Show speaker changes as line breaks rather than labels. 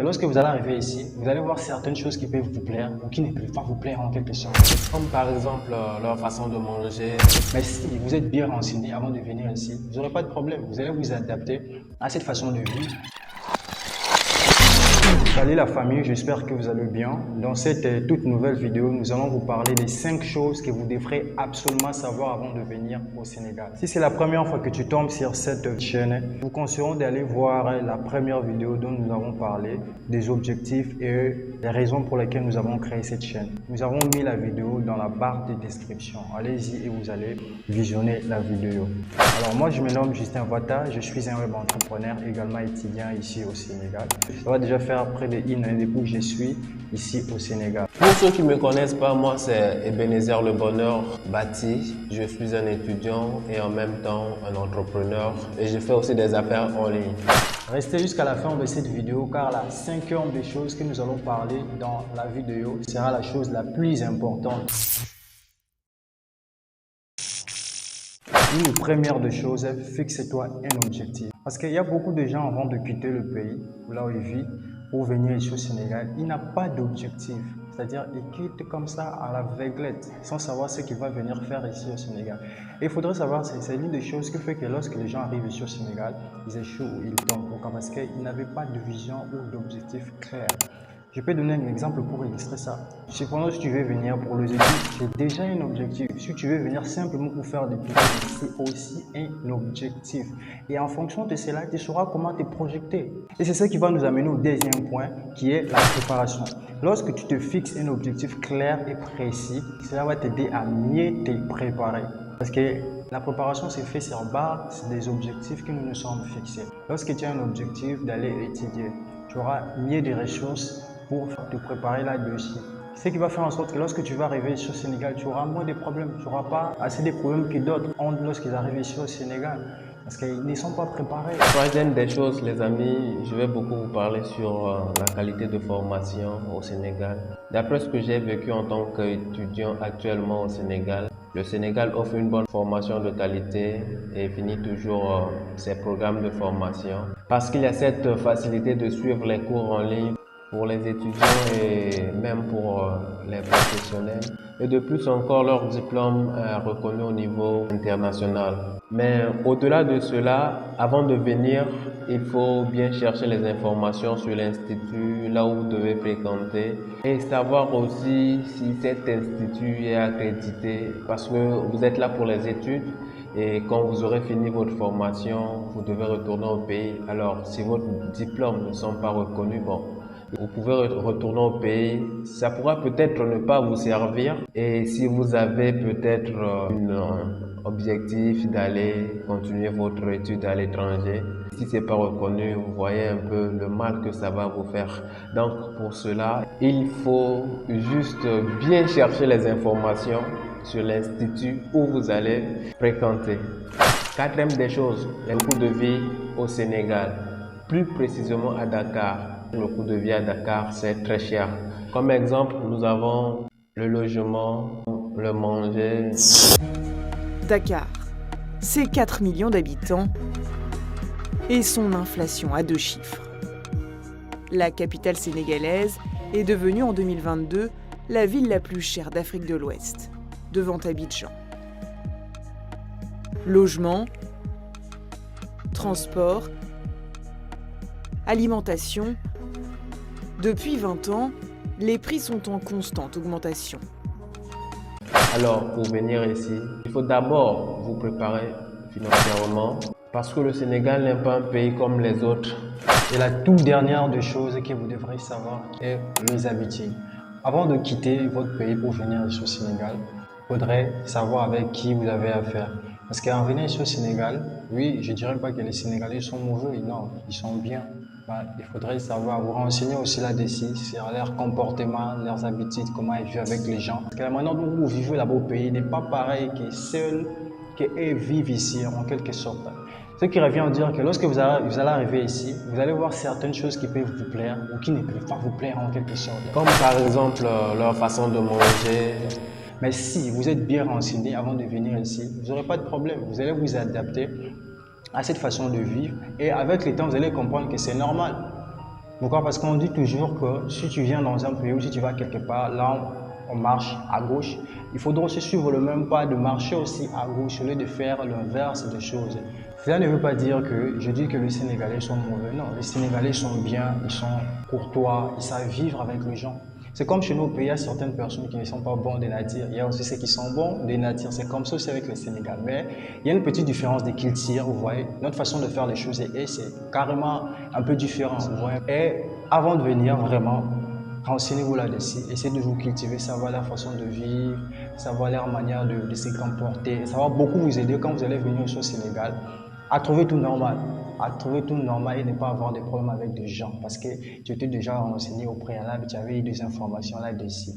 que lorsque vous allez arriver ici, vous allez voir certaines choses qui peuvent vous plaire ou qui ne peuvent pas vous plaire en quelque sorte.
Comme par exemple leur façon de manger.
Mais si vous êtes bien renseigné avant de venir ici, vous n'aurez pas de problème. Vous allez vous adapter à cette façon de vivre. Salut la famille, j'espère que vous allez bien. Dans cette toute nouvelle vidéo, nous allons vous parler des 5 choses que vous devrez absolument savoir avant de venir au Sénégal. Si c'est la première fois que tu tombes sur cette chaîne, nous conseillons d'aller voir la première vidéo dont nous avons parlé, des objectifs et les raisons pour lesquelles nous avons créé cette chaîne. Nous avons mis la vidéo dans la barre de description. Allez-y et vous allez visionner la vidéo. Alors moi, je me nomme Justin Vata, je suis un web entrepreneur, également étudiant ici au Sénégal. Ça va déjà faire près d'une année depuis que je suis ici au Sénégal.
Pour ceux qui ne me connaissent pas, moi c'est Ebenezer Le Bonheur Bati. Je suis un étudiant et en même temps un entrepreneur et je fais aussi des affaires en ligne.
Restez jusqu'à la fin de cette vidéo car la 5e des choses que nous allons parler dans la vidéo sera la chose la plus importante. Une première des choses, fixe-toi un objectif. Parce qu'il y a beaucoup de gens avant de quitter le pays, là où ils vivent, pour venir ici au Sénégal, ils n'ont pas d'objectif. C'est-à-dire, ils quittent comme ça à l'aveuglette, sans savoir ce qu'ils vont venir faire ici au Sénégal. Et il faudrait savoir, c'est l'une des choses qui fait que lorsque les gens arrivent ici au Sénégal, ils échouent ou ils tombent. Pourquoi? Parce qu'ils n'avaient pas de vision ou d'objectif clair. Je peux donner un exemple pour illustrer ça. Cependant, si tu veux venir pour les études, c'est déjà un objectif. Si tu veux venir simplement pour faire des études, c'est aussi un objectif. Et en fonction de cela, tu sauras comment te projeter. Et c'est ça qui va nous amener au deuxième point, qui est la préparation. Lorsque tu te fixes un objectif clair et précis, cela va t'aider à mieux te préparer. Parce que la préparation s'est faite sur base des objectifs que nous nous sommes fixés. Lorsque tu as un objectif d'aller étudier, tu auras mieux de ressources pour te préparer là-dessus. Ce qui va faire en sorte que lorsque tu vas arriver ici au Sénégal, tu auras moins de problèmes. Tu n'auras pas assez de problèmes que d'autres ont lorsqu'ils arrivent ici au Sénégal. Parce qu'ils ne sont pas préparés.
Troisième des choses, les amis, je vais beaucoup vous parler sur la qualité de formation au Sénégal. D'après ce que j'ai vécu en tant qu'étudiant actuellement au Sénégal, le Sénégal offre une bonne formation de qualité et finit toujours ses programmes de formation. Parce qu'il y a cette facilité de suivre les cours en ligne pour les étudiants et même pour les professionnels. Et de plus encore, leur diplôme est reconnu au niveau international. Mais au-delà de cela, avant de venir, il faut bien chercher les informations sur l'institut, là où vous devez fréquenter, et savoir aussi si cet institut est accrédité, parce que vous êtes là pour les études, et quand vous aurez fini votre formation, vous devez retourner au pays. Alors, si votre diplôme ne sont pas reconnus, bon, vous pouvez retourner au pays, ça pourra peut-être ne pas vous servir. Et si vous avez peut-être un objectif d'aller continuer votre étude à l'étranger, si c'est pas reconnu, vous voyez un peu le mal que ça va vous faire. Donc pour cela, il faut juste bien chercher les informations sur l'institut où vous allez fréquenter. Quatrième des choses, le coût de vie au Sénégal, plus précisément à Dakar. Le coût de vie à Dakar, c'est très cher. Comme exemple, nous avons le logement, le manger.
Dakar, c'est 4 millions d'habitants et son inflation à 2 chiffres. La capitale sénégalaise est devenue en 2022 la ville la plus chère d'Afrique de l'Ouest, devant Abidjan. Logement, transport, alimentation. Depuis 20 ans, les prix sont en constante augmentation.
Alors, pour venir ici, il faut d'abord vous préparer financièrement parce que le Sénégal n'est pas un pays comme les autres.
Et la toute dernière des choses que vous devrez savoir est les habitudes. Avant de quitter votre pays pour venir ici au Sénégal, il faudrait savoir avec qui vous avez affaire. Parce qu'en venant ici au Sénégal, oui, je ne dirais pas que les Sénégalais sont mauvais, non, ils sont bien. Il faudrait savoir vous renseigner aussi là-dessus sur leur comportement, leurs habitudes, comment ils vivent avec les gens. Parce que la manière dont vous vivez là-bas au pays n'est pas pareil que celle qu'eux vivent ici en quelque sorte. Ce qui revient à dire que lorsque vous allez arriver ici, vous allez voir certaines choses qui peuvent vous plaire ou qui ne peuvent pas vous plaire en quelque sorte.
Comme par exemple leur façon de manger.
Mais si vous êtes bien renseigné avant de venir ici, vous n'aurez pas de problème. Vous allez vous adapter à cette façon de vivre et avec le temps, vous allez comprendre que c'est normal. Pourquoi? Parce qu'on dit toujours que si tu viens dans un pays ou si tu vas quelque part, là on marche à gauche, il faudra aussi suivre le même pas de marcher aussi à gauche au lieu de faire l'inverse des choses. Cela ne veut pas dire que je dis que les Sénégalais sont mauvais. Non, les Sénégalais sont bien, ils sont courtois, ils savent vivre avec les gens. C'est comme chez nous au pays, il y a certaines personnes qui ne sont pas bons des natures. Il y a aussi ceux qui sont bons des natures. C'est comme ça aussi avec le Sénégal. Mais il y a une petite différence de culture, vous voyez. Notre façon de faire les choses et c'est carrément un peu différent, vous voyez. Et avant de venir, vraiment, renseignez-vous là-dessus. Essayez de vous cultiver, savoir leur façon de vivre, savoir leur manière de se comporter. Ça va beaucoup vous aider quand vous allez venir au Sénégal à trouver tout normal. À trouver tout normal et ne pas avoir de problèmes avec des gens. Parce que tu étais déjà renseigné au préalable, tu avais eu des informations là-dessus.